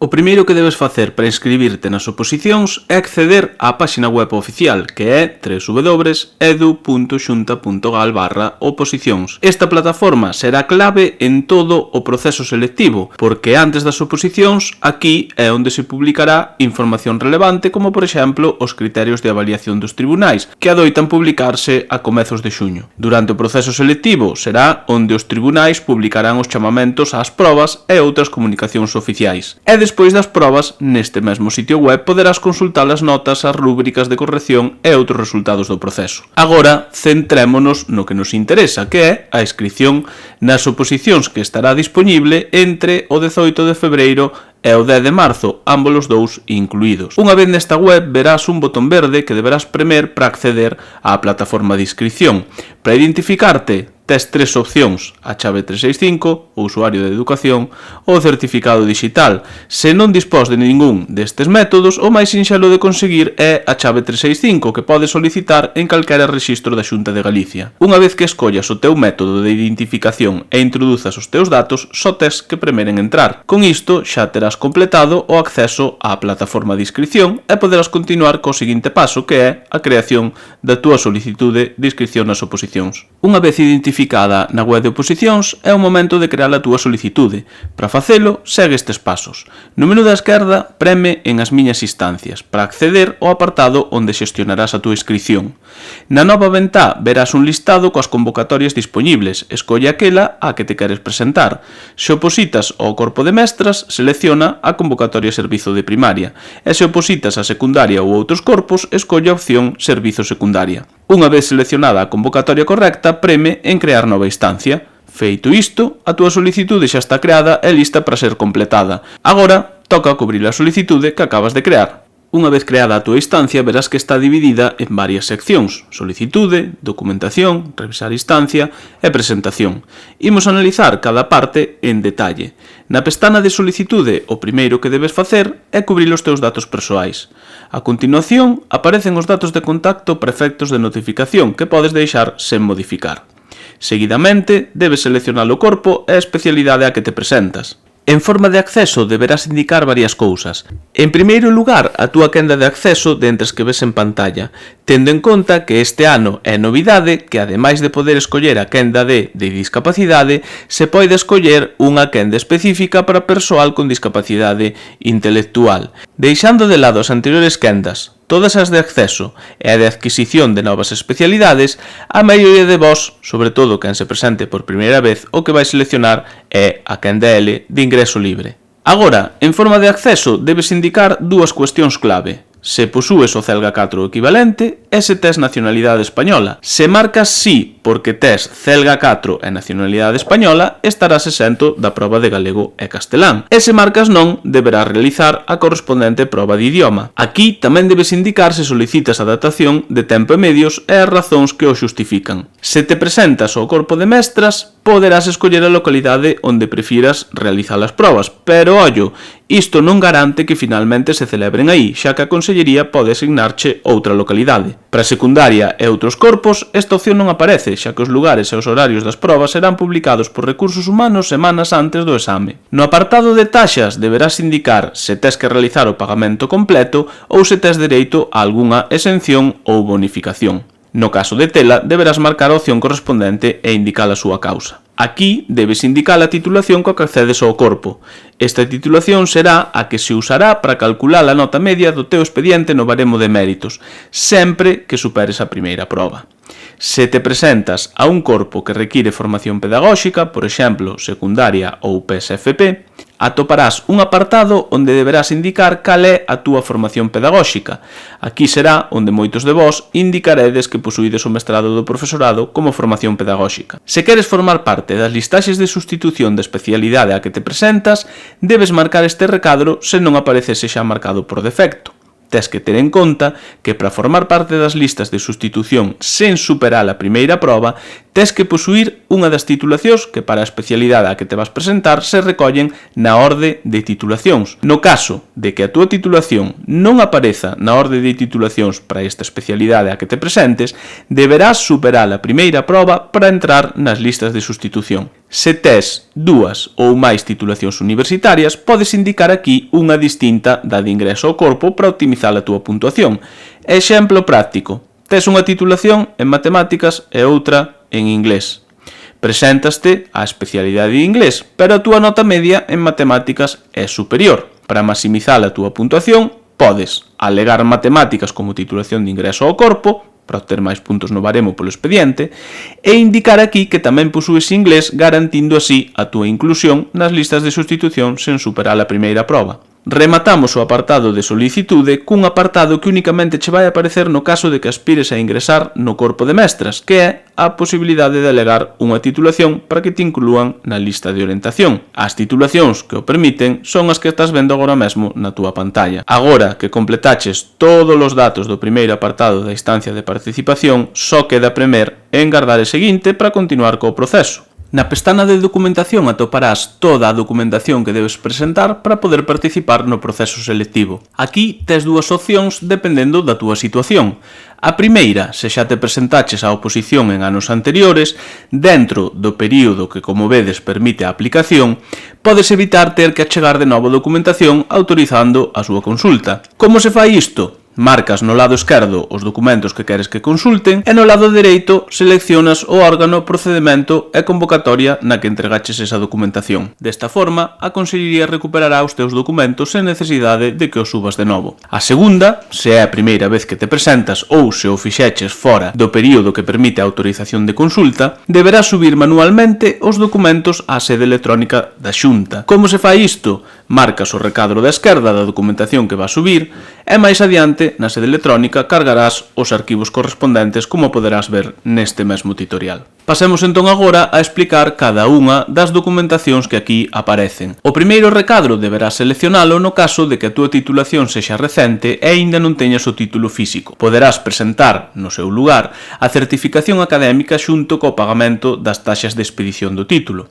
O primeiro que debes facer para inscribirte nas oposicións é acceder á páxina web oficial, que é www.edu.xunta.gal/oposicións. Esta plataforma será clave en todo o proceso selectivo, porque antes das oposicións, aquí é onde se publicará información relevante, como por exemplo os criterios de avaliación dos tribunais, que adoitan publicarse a comezos de xuño. Durante o proceso selectivo será onde os tribunais publicarán os chamamentos ás probas e outras comunicacións oficiais. E despois das probas, neste mesmo sitio web poderás consultar as notas, as rúbricas de corrección e outros resultados do proceso. Agora, centrémonos no que nos interesa, que é a inscrición nas oposicións, que estará disponible entre o 18 de febreiro e o 10 de marzo, ambos os dous incluídos. Unha vez nesta web verás un botón verde que deberás premer para acceder á plataforma de inscripción. Para identificarte, tes tres opcións: a chave 365, o usuario de educación ou o certificado digital. Se non dispós de ningún destes métodos, o máis sinxelo de conseguir é a chave 365, que podes solicitar en calquera rexistro da Xunta de Galicia. Unha vez que escollas o teu método de identificación e introduzas os teus datos, só tes que premer en entrar. Con isto xa terás completado o acceso á plataforma de inscripción e poderás continuar co seguinte paso, que é a creación da túa solicitude de inscripción nas oposicións. Unha vez identificada na web de oposicións, é o momento de crear a túa solicitude. Para facelo, segue estes pasos. No menú da esquerda, preme en as miñas instancias para acceder ao apartado onde xestionarás a túa inscripción. Na nova ventá verás un listado coas convocatorias dispoñibles. Escolle aquela a que te queres presentar. Se opositas ao corpo de mestras, selecciona a convocatoria servizo de primaria. E se opositas a secundaria ou outros corpos, escolle a opción servizo secundaria. Unha vez seleccionada a convocatoria correcta, preme en crear nova instancia. Feito isto, a túa solicitude xa está creada e lista para ser completada. Agora, toca cubrir a solicitude que acabas de crear. Unha vez creada a túa instancia, verás que está dividida en varias seccións: solicitude, documentación, revisar instancia e presentación. Imos analizar cada parte en detalle. Na pestana de solicitude, o primeiro que debes facer é cubrir os teus datos persoais. A continuación, aparecen os datos de contacto para efectos de notificación, que podes deixar sen modificar. Seguidamente, debes seleccionar o corpo e a especialidade a que te presentas. En forma de acceso deberás indicar varias cousas. En primeiro lugar, a túa quenda de acceso dentres que ves en pantalla, tendo en conta que este ano é novidade que, ademais de poder escoller a quenda de discapacidade, se pode escoller unha quenda específica para persoal con discapacidade intelectual, deixando de lado as anteriores quendas, todas as de acceso e a de adquisición de novas especialidades. A maioría de vós, sobre todo quen se presente por primeira vez, o que vai seleccionar é a quenda L de ingreso libre. Agora, en forma de acceso, debes indicar dúas cuestións clave: se posúes o Celga 4 equivalente e se tes nacionalidade española. Se marcas sí porque tes Celga 4 e nacionalidade española, estarás exento da proba de galego e castelán. E se marcas non, deberás realizar a correspondente proba de idioma. Aquí tamén debes indicar se solicitas adaptación de tempo e medios e as razóns que o xustifican. Se te presentas ao corpo de mestras, poderás escoller a localidade onde prefiras realizar as probas, pero ollo, isto non garante que finalmente se celebren aí, xa que a Consellería pode asignarche outra localidade. Para secundaria e outros corpos, esta opción non aparece, xa que os lugares e os horarios das probas serán publicados por Recursos Humanos semanas antes do exame. No apartado de taxas deberás indicar se tes que realizar o pagamento completo ou se tes dereito a algunha exención ou bonificación. No caso de tela, deberás marcar a opción correspondente e indicar a súa causa. Aquí debes indicar a titulación coa que accedes ao corpo. Esta titulación será a que se usará para calcular a nota media do teu expediente no baremo de méritos, sempre que superes a primeira proba. Se te presentas a un corpo que require formación pedagóxica, por exemplo, secundaria ou PSFP, atoparás un apartado onde deberás indicar cal é a túa formación pedagóxica. Aquí será onde moitos de vós indicaredes que posuídes o mestrado do profesorado como formación pedagóxica. Se queres formar parte das listaxes de sustitución da especialidade a que te presentas, debes marcar este recadro se non aparecese xa marcado por defecto. Tes que ter en conta que para formar parte das listas de sustitución sen superar a primeira proba, tes que posuir unha das titulacións que para a especialidade a que te vas presentar se recollen na orde de titulacións. No caso de que a túa titulación non apareza na orde de titulacións para esta especialidade a que te presentes, deberás superar a primeira proba para entrar nas listas de sustitución. Se tes dúas ou máis titulacións universitarias, podes indicar aquí unha distinta da de ingreso ao corpo para optimizar a túa puntuación. Exemplo práctico. Tes unha titulación en matemáticas e outra en inglés. Preséntaste á especialidade de inglés, pero a túa nota media en matemáticas é superior. Para maximizar a túa puntuación, podes alegar matemáticas como titulación de ingreso ao corpo, para obter máis puntos no baremo polo expediente, e indicar aquí que tamén posúes inglés, garantindo así a túa inclusión nas listas de sustitución sen superar a primeira proba. Rematamos o apartado de solicitude cun apartado que únicamente che vai aparecer no caso de que aspires a ingresar no corpo de mestras, que é a posibilidade de alegar unha titulación para que te inclúan na lista de orientación. As titulacións que o permiten son as que estás vendo agora mesmo na túa pantalla. Agora que completaches todos os datos do primeiro apartado da instancia de participación, só queda premer e engardar o seguinte para continuar co proceso. Na pestana de documentación atoparás toda a documentación que debes presentar para poder participar no proceso selectivo. Aquí tes dúas opcións dependendo da túa situación. A primeira, se xa te presentaches á oposición en anos anteriores, dentro do período que, como vedes, permite a aplicación, podes evitar ter que achegar de novo documentación autorizando a súa consulta. Como se fai isto? Marcas no lado esquerdo os documentos que queres que consulten e no lado dereito seleccionas o órgano, procedimento e convocatoria na que entregaches esa documentación. Desta forma, a Consellería recuperará os teus documentos sen necesidade de que os subas de novo. A segunda, se é a primeira vez que te presentas ou se o fixeches fora do período que permite a autorización de consulta, deberás subir manualmente os documentos á sede electrónica da Xunta. Como se fai isto? Marcas o recadro da esquerda da documentación que vas subir e máis adiante na sede electrónica cargarás os arquivos correspondentes como poderás ver neste mesmo tutorial. Pasemos entón agora a explicar cada unha das documentacións que aquí aparecen. O primeiro recadro deberás seleccionalo no caso de que a túa titulación sexa recente e aínda non teñas o título físico. Poderás presentar, no seu lugar, a certificación académica xunto co pagamento das taxas de expedición do título.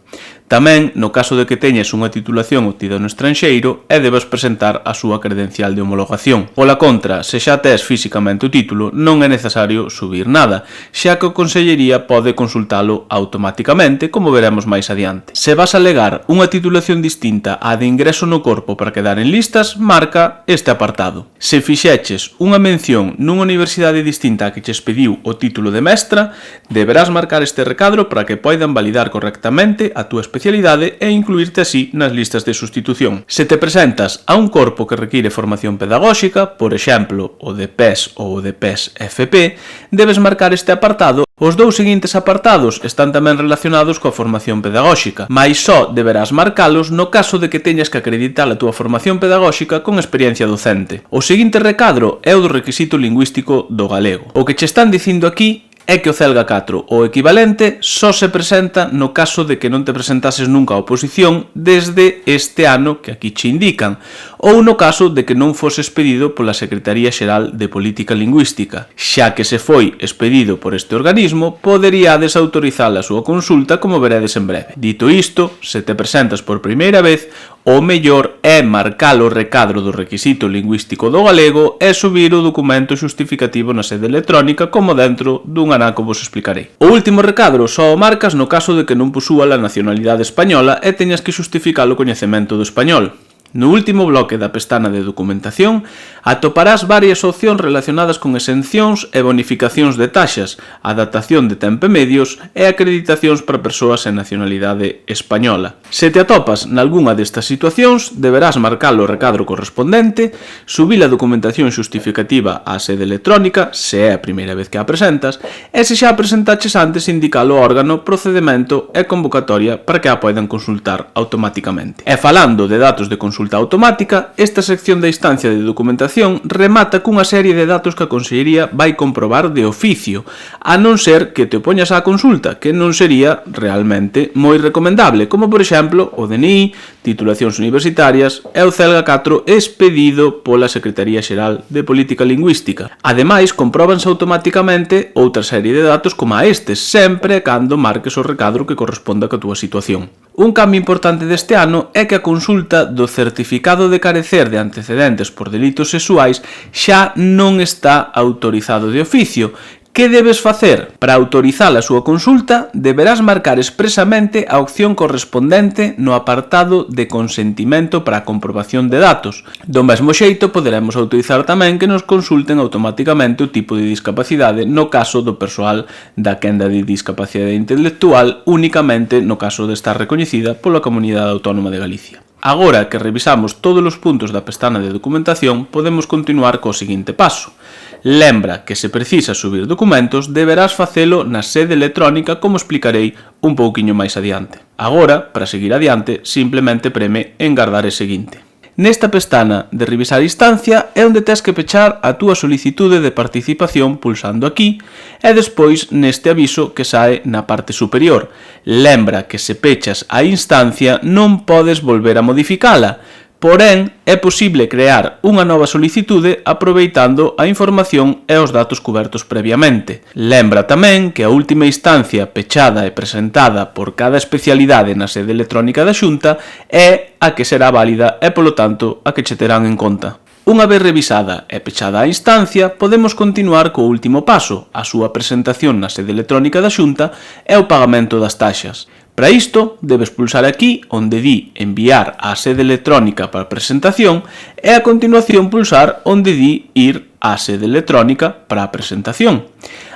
Tamén, no caso de que teñas unha titulación obtida no estranxeiro, e debes presentar a súa credencial de homologación. Pola contra, se xa tes físicamente o título, non é necesario subir nada, xa que a Consellería pode consultalo automáticamente, como veremos máis adiante. Se vas a alegar unha titulación distinta á de ingreso no corpo para quedar en listas, marca este apartado. Se fixeches unha mención nunha universidade distinta a que che expediu o título de mestra, deberás marcar este recadro para que poidan validar correctamente a túa especialidade e incluirte así nas listas de sustitución. Se te presentas a un corpo que require formación pedagóxica, por exemplo, o de PES ou o de PES-FP, debes marcar este apartado. Os dous seguintes apartados están tamén relacionados coa formación pedagóxica, mais só deberás marcalos no caso de que teñas que acreditar a túa formación pedagóxica con experiencia docente. O seguinte recadro é o do requisito lingüístico do galego. O que che están dicindo aquí é que o Celga 4, o equivalente, só se presenta no caso de que non te presentases nunca a oposición desde este ano que aquí che indican, ou no caso de que non fose expedido pola Secretaría Xeral de Política Lingüística. Xa que se foi expedido por este organismo, poderíades autorizar a súa consulta, como veredes en breve. Dito isto, se te presentas por primeira vez, o mellor é marcar o recadro do requisito lingüístico do galego e subir o documento xustificativo na sede electrónica como dentro dun anaco vos explicarei. O último recadro só o marcas no caso de que non posúa a nacionalidade española e teñas que xustificar o coñecemento do español. No último bloque da pestana de documentación atoparás varias opcións relacionadas con exencións e bonificacións de taxas, adaptación de tempo e medios e acreditacións para persoas en nacionalidade española. Se te atopas nalgúnha destas situacións, deberás marcar o recadro correspondente, subir a documentación xustificativa á sede electrónica, se é a primeira vez que a presentas, e se xa a presentaches antes, indicar o órgano, procedimento e convocatoria para que a poidan consultar automáticamente. E falando de datos de consulta automática, esta sección da instancia de documentación remata cunha serie de datos que a Consellería vai comprobar de oficio, a non ser que te opoñas á consulta, que non sería realmente moi recomendable, como por exemplo o DNI, titulacións universitarias e o Celga 4 expedido pola Secretaría Xeral de Política Lingüística. Ademais, compróbanse automáticamente outra serie de datos como a estes, sempre cando marques o recadro que corresponda ca túa situación. Un cambio importante deste ano é que a consulta do certificado de carecer de antecedentes por delitos sexuais xa non está autorizado de oficio, Que debes facer? Para autorizar a súa consulta, deberás marcar expresamente a opción correspondente no apartado de consentimento para a comprobación de datos. Do mesmo xeito, poderemos autorizar tamén que nos consulten automáticamente o tipo de discapacidade no caso do persoal da quenda de discapacidade intelectual, únicamente no caso de estar recoñecida pola Comunidade Autónoma de Galicia. Agora que revisamos todos os puntos da pestana de documentación, podemos continuar co seguinte paso. Lembra que se precisa subir documentos, deberás facelo na sede electrónica como explicarei un pouquiño máis adiante. Agora, para seguir adiante, simplemente preme en gardar e seguinte. Nesta pestana de revisar instancia é onde tes que pechar a túa solicitude de participación pulsando aquí e despois neste aviso que sae na parte superior. Lembra que se pechas a instancia non podes volver a modificala, porén é posible crear unha nova solicitude aproveitando a información e os datos cubertos previamente. Lembra tamén que a última instancia pechada e presentada por cada especialidade na sede electrónica da Xunta é a que será válida e, polo tanto, a que che terán en conta. Unha vez revisada e pechada a instancia, podemos continuar co último paso, a súa presentación na sede electrónica da Xunta e o pagamento das taxas. Para isto, debes pulsar aquí onde di enviar á sede electrónica para presentación e a continuación pulsar onde di ir á sede electrónica para a presentación.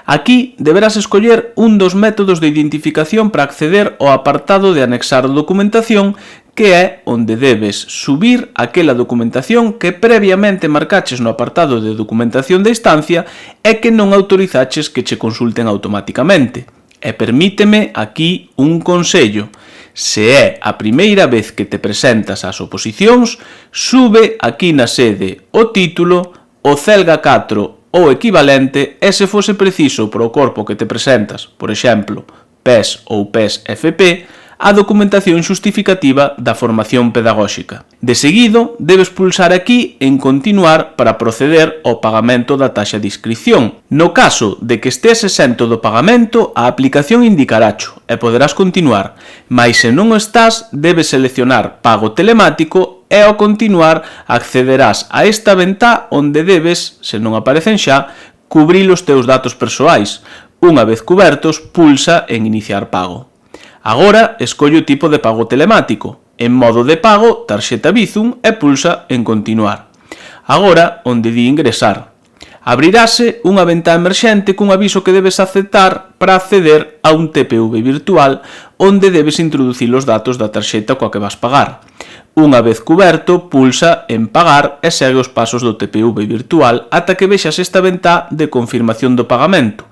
Aquí deberás escoller un dos métodos de identificación para acceder ao apartado de anexar documentación, que é onde debes subir aquela documentación que previamente marcaches no apartado de documentación de instancia e que non autorizaches que che consulten automáticamente. E permíteme aquí un consello. Se é a primeira vez que te presentas ás oposicións, sube aquí na sede o título, o Celga 4 ou equivalente e se fose preciso para o corpo que te presentas, por exemplo, PES ou PES-FP, a documentación xustificativa da formación pedagóxica. De seguido, debes pulsar aquí en continuar para proceder ao pagamento da taxa de inscripción. No caso de que estés exento do pagamento, a aplicación indicaracho e poderás continuar, mais se non o estás, debes seleccionar pago telemático e ao continuar accederás a esta ventá onde debes, se non aparecen xa, cubrir os teus datos persoais. Unha vez cubertos, pulsa en iniciar pago. Agora, escolle o tipo de pago telemático. En modo de pago, tarxeta Bizum e pulsa en continuar. Agora, onde di ingresar. Abrirase unha ventá emerxente cun aviso que debes aceptar para acceder a un TPV virtual onde debes introducir os datos da tarxeta coa que vas pagar. Unha vez cuberto, pulsa en pagar e segue os pasos do TPV virtual ata que vexas esta ventá de confirmación do pagamento.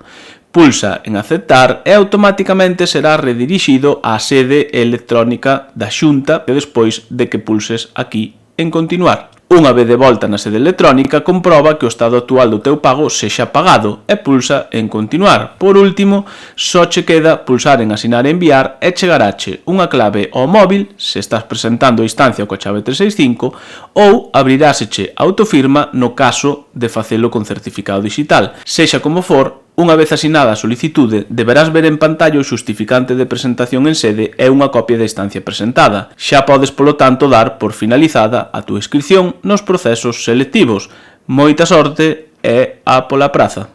Pulsa en aceptar e automáticamente será redirixido á sede electrónica da Xunta e despois de que pulses aquí en continuar. Unha vez de volta na sede electrónica, comproba que o estado actual do teu pago sexa pagado e pulsa en continuar. Por último, só che queda pulsar en asinar e enviar e chegarache unha clave ao móvil, se estás presentando a instancia coa chave 365, ou abriráseche autofirma no caso de facelo con certificado digital. Sexa como for, unha vez asinada a solicitude, deberás ver en pantalla o xustificante de presentación en sede e unha copia da instancia presentada. Xa podes, polo tanto, dar por finalizada a túa inscrición nos procesos selectivos. Moita sorte e a pola praza!